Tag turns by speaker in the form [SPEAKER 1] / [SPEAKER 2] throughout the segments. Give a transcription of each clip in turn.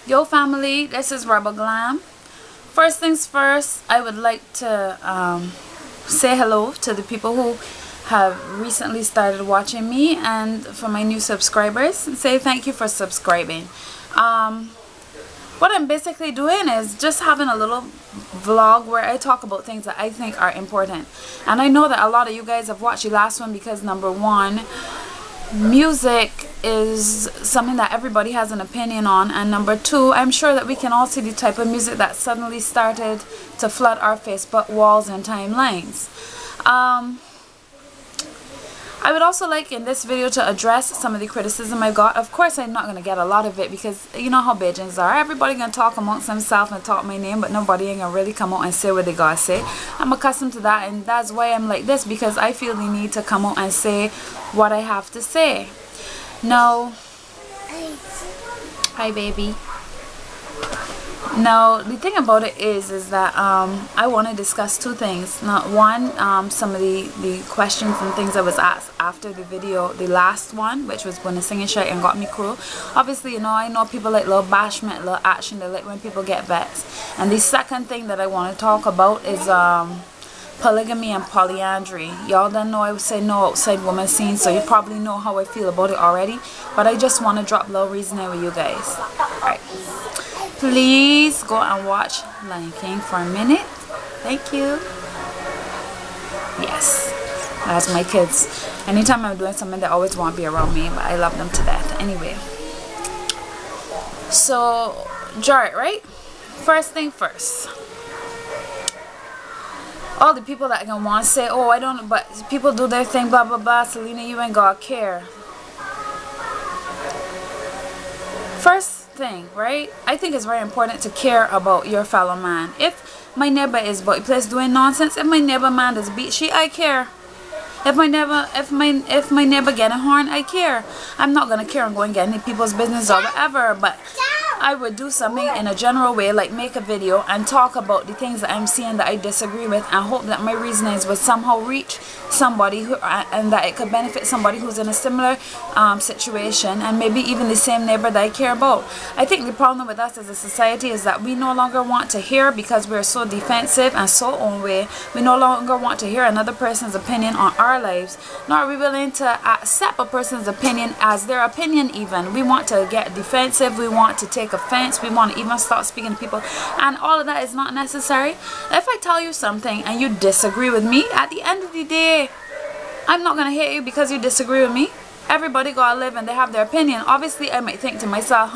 [SPEAKER 1] Yo family, this is Rebel Glam. First things first, I would like to say hello to the people who have recently started watching me, and for my new subscribers, say thank you for subscribing. What I'm basically doing is just having a little vlog where I talk about things that I think are important. And I know that a lot of you guys have watched the last one because number one, music is something that everybody has an opinion on, and number two, I'm sure that we can all see the type of music that suddenly started to flood our Facebook walls and timelines. I would also like in this video to address some of the criticism I got. Of course, I'm not going to get a lot of it because you know how Bajans are. Everybody going to talk amongst themselves and talk my name, but nobody ain't going to really come out and say what they got to say. I'm accustomed to that, and that's why I'm like this, because I feel the need to come out and say what I have to say. No. Hi, baby. Now, the thing about it is that I want to discuss two things. Not one, some of the questions and things I was asked after the video, the last one, which was when the singing shite and got me cruel. Obviously, you know, I know people like little bashment, little action. They like when people get vexed. And the second thing that I want to talk about is polygamy and polyandry. Y'all don't know I would say no outside woman scene, so you probably know how I feel about it already. But I just want to drop a little reasoning with you guys. Alright. Please go and watch Lion King for a minute. Thank you. Yes, that's my kids. Anytime I'm doing something, they always want to be around me, but I love them to death. Anyway, so Jared, right? First thing first. All the people that can want to say, oh, I don't, but people do their thing, blah blah blah. Selena, you ain't gotta care. First thing, right? I think it's very important to care about your fellow man. If my neighbor is about the place doing nonsense, if my neighbor man does beat shit, I care. If my neighbor getting horn, I care. I'm not gonna care and go and get any people's business or whatever, but I would do something in a general way, like make a video and talk about the things that I'm seeing that I disagree with, and hope that my reasonings would somehow reach somebody who, and that it could benefit somebody who's in a similar situation, and maybe even the same neighbor that I care about. I think the problem with us as a society is that we no longer want to hear, because we're so defensive and so own way. We no longer want to hear another person's opinion on our lives, nor are we willing to accept a person's opinion as their opinion even. We want to get defensive, we want to take offense, we want to even start speaking to people, and all of that is not necessary. If I tell you something and you disagree with me, at the end of the day, I'm not going to hate you because you disagree with me. Everybody gotta live and they have their opinion. Obviously, I might think to myself,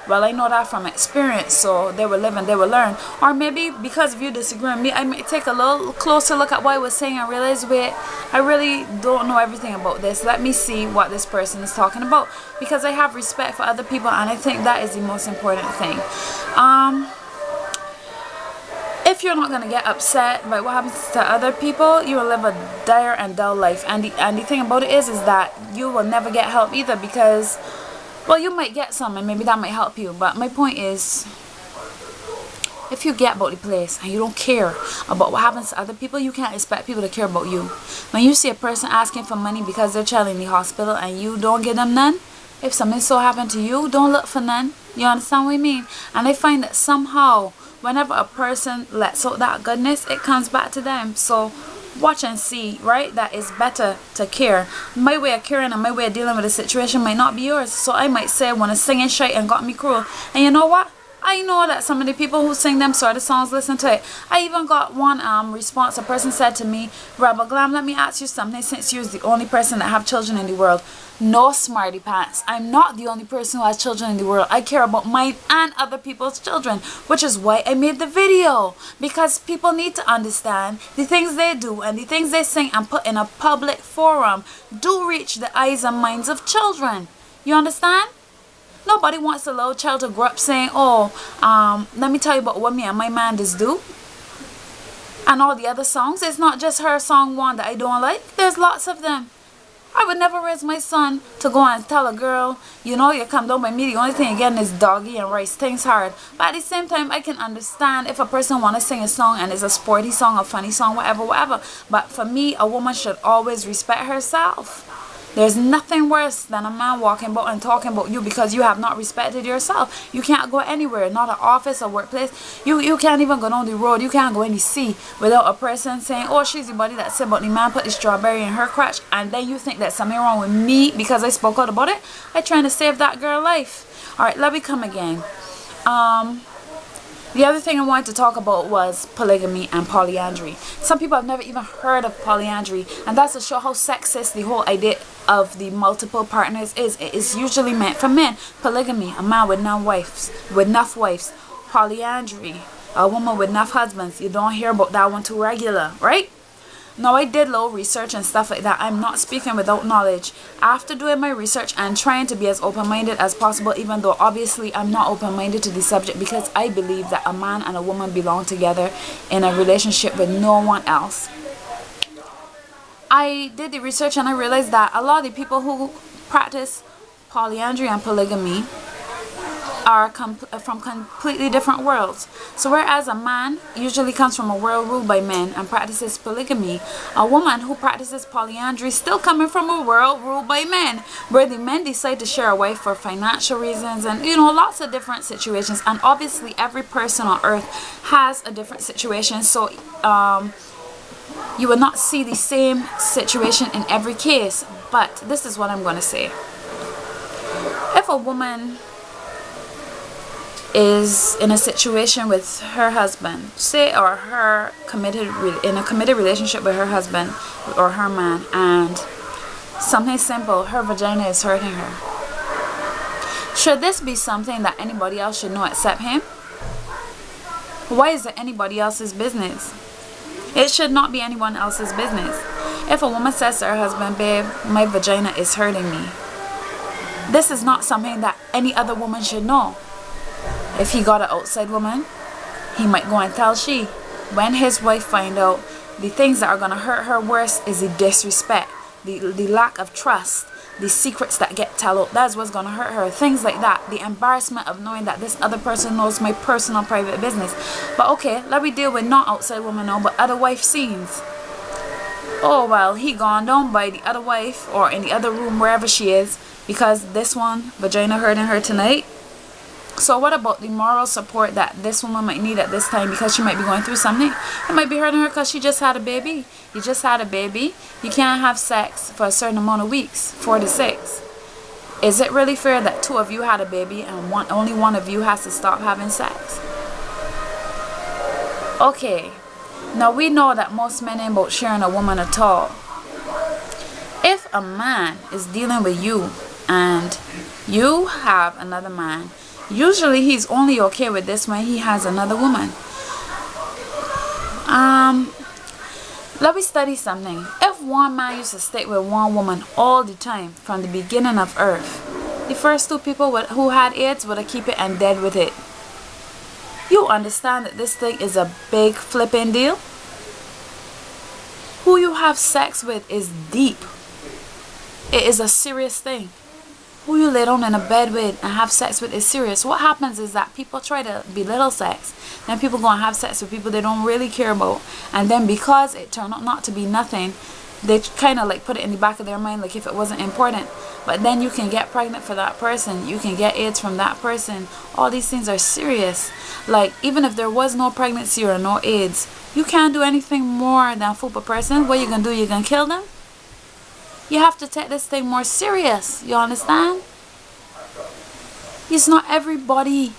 [SPEAKER 1] well, I know that from experience, so they will live and they will learn. Or maybe because if you disagree with me, I might take a little closer look at what I was saying and realize, wait, I really don't know everything about this. Let me see what this person is talking about, because I have respect for other people, and I think that is the most important thing. If you're not going to get upset by what happens to other people, you will live a dire and dull life. And the thing about it is that you will never get help either, because, well, you might get some and maybe that might help you. But my point is, if you get about the place and you don't care about what happens to other people, you can't expect people to care about you. When you see a person asking for money because they're child in the hospital and you don't give them none, if something so happened to you, don't look for none. You understand what I mean? And I find that somehow, whenever a person lets out that goodness, it comes back to them. So watch and see, right? That it's better to care. My way of caring and my way of dealing with a situation might not be yours. So I might say, when a singing shite and got me cruel, and you know what? I know that some of the people who sing them sort of songs listen to it. I even got one response. A person said to me, Rebel Glam, let me ask you something, since you're the only person that have children in the world. No, smarty pants, I'm not the only person who has children in the world. I care about mine and other people's children, which is why I made the video, because people need to understand the things they do and the things they sing and put in a public forum do reach the eyes and minds of children. You understand? Nobody wants a little child to grow up saying, oh, let me tell you about what me and my man just do. And all the other songs, it's not just her song one that I don't like. There's lots of them. I would never raise my son to go and tell a girl, you know, you come down by me, the only thing you're getting is doggy and rice. Things hard. But at the same time, I can understand if a person want to sing a song and it's a sporty song, a funny song, whatever. But for me, a woman should always respect herself. There's nothing worse than a man walking about and talking about you because you have not respected yourself. You can't go anywhere, not an office or workplace. You can't even go down the road. You can't go in the sea without a person saying, oh, she's the body that said about the man put the strawberry in her crotch. And then you think there's something wrong with me because I spoke out about it. I'm trying to save that girl life. Alright, let me come again. The other thing I wanted to talk about was polygamy and polyandry. Some people have never even heard of polyandry, and that's to show how sexist the whole idea of the multiple partners is. It is usually meant for men. Polygamy, a man with enough wives. Polyandry, a woman with enough husbands. You don't hear about that one too regular, right? Now, I did little research and stuff like that. I'm not speaking without knowledge. After doing my research and trying to be as open-minded as possible, even though obviously I'm not open-minded to the subject, because I believe that a man and a woman belong together in a relationship with no one else. I did the research and I realized that a lot of the people who practice polyandry and polygamy are from completely different worlds. So whereas a man usually comes from a world ruled by men and practices polygamy, a woman who practices polyandry is still coming from a world ruled by men, where the men decide to share a wife for financial reasons and, you know, lots of different situations. And obviously every person on earth has a different situation, so you will not see the same situation in every case. But this is what I'm going to say. If a woman is in a situation with her husband, say, or her in a committed relationship with her husband or her man, and something simple, her vagina is hurting her, should this be something that anybody else should know except him? Why is it anybody else's business? It should not be anyone else's business. If a woman says to her husband, babe, my vagina is hurting me, this is not something that any other woman should know. If he got an outside woman, he might go and tell she. When his wife find out, the things that are going to hurt her worse is the disrespect, the lack of trust, the secrets that get told out. That's what's going to hurt her. Things like that. The embarrassment of knowing that this other person knows my personal private business. But okay, let me deal with not outside woman now, but other wife scenes. Oh, well, he gone down by the other wife or in the other room, wherever she is, because this one vagina hurting her tonight. So what about the moral support that this woman might need at this time, because she might be going through something? It might be hurting her because she just had a baby. You just had a baby. You can't have sex for a certain amount of weeks, 4 to 6. Is it really fair that 2 of you had a baby and only one of you has to stop having sex? Okay, now we know that most men ain't about sharing a woman at all. If a man is dealing with you and you have another man, usually he's only okay with this when he has another woman. Let me study something. If one man used to stay with one woman all the time from the beginning of earth, the first 2 people who had AIDS would have keep it and dead with it. You understand that this thing is a big flipping deal? Who you have sex with is deep. It is a serious thing. Who you lay down in a bed with and have sex with is serious. What happens is that people try to belittle sex. Then people go and have sex with people they don't really care about. And then because it turned out not to be nothing, they kind of like put it in the back of their mind like if it wasn't important. But then you can get pregnant for that person. You can get AIDS from that person. All these things are serious. Like, even if there was no pregnancy or no AIDS, you can't do anything more than fool a person. What you gonna do? You gonna kill them? You have to take this thing more serious. You understand? It's not everybody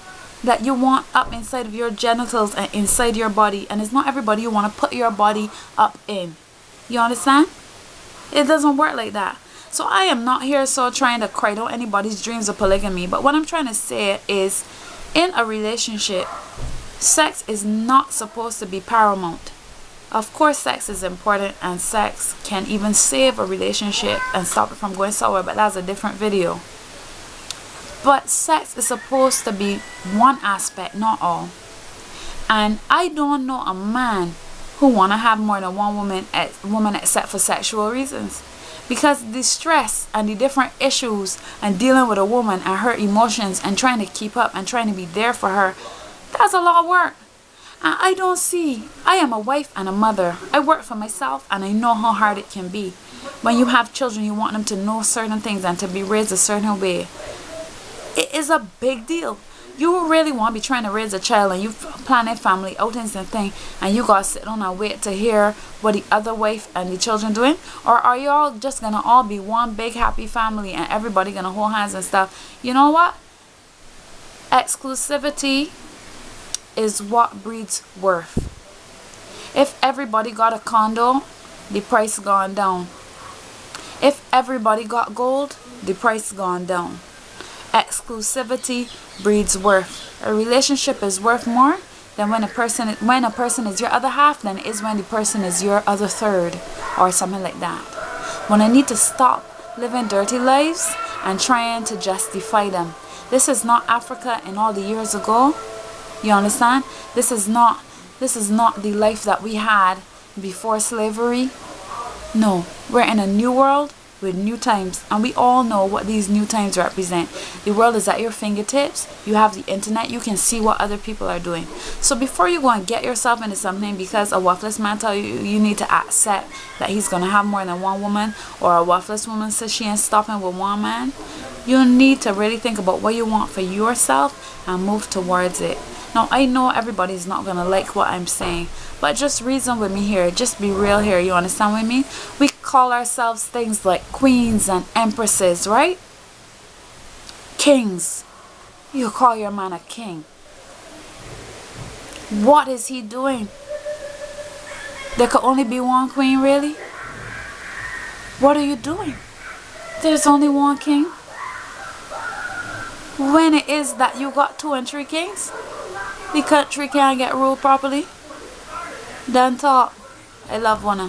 [SPEAKER 1] that you want up inside of your genitals and inside your body. And it's not everybody you want to put your body up in. You understand? It doesn't work like that. So I am not here trying to cry out anybody's dreams of polygamy. But what I'm trying to say is, in a relationship, sex is not supposed to be paramount. Of course, sex is important, and sex can even save a relationship and stop it from going sour, but that's a different video. But sex is supposed to be one aspect, not all. And I don't know a man who want to have more than one woman except for sexual reasons. Because the stress and the different issues and dealing with a woman and her emotions and trying to keep up and trying to be there for her, that's a lot of work. And I am a wife and a mother. I work for myself and I know how hard it can be. When you have children, you want them to know certain things and to be raised a certain way. It is a big deal. You really want to be trying to raise a child and you planning family outings and thing, and you gotta sit on and wait to hear what the other wife and the children doing? Or are you all just gonna all be one big happy family and everybody gonna hold hands and stuff? You know what? Exclusivity is what breeds worth. If everybody got a condo, the price gone down. If everybody got gold, the price gone down. Exclusivity breeds worth. A relationship is worth more than when a person is your other half than it is when the person is your other third, or something like that. When I need to stop living dirty lives and trying to justify them. This is not Africa in all the years ago. You understand? This is not the life that we had before slavery. No, we're in a new world with new times, and we all know what these new times represent. The world is at your fingertips. You have the internet. You can see what other people are doing. So before you go and get yourself into something because a worthless man tell you need to accept that he's gonna have more than one woman, or a worthless woman says she ain't stopping with one man, you need to really think about what you want for yourself and move towards it. Now, I know everybody's not gonna like what I'm saying, but just reason with me here. Just be real here. You understand with me? We call ourselves things like queens and empresses, right? Kings. You call your man a king. What is he doing? There could only be one queen, really? What are you doing? There's only one king. When it is that you got 2 and 3 kings, the country can't get ruled properly. Don't talk. I love one.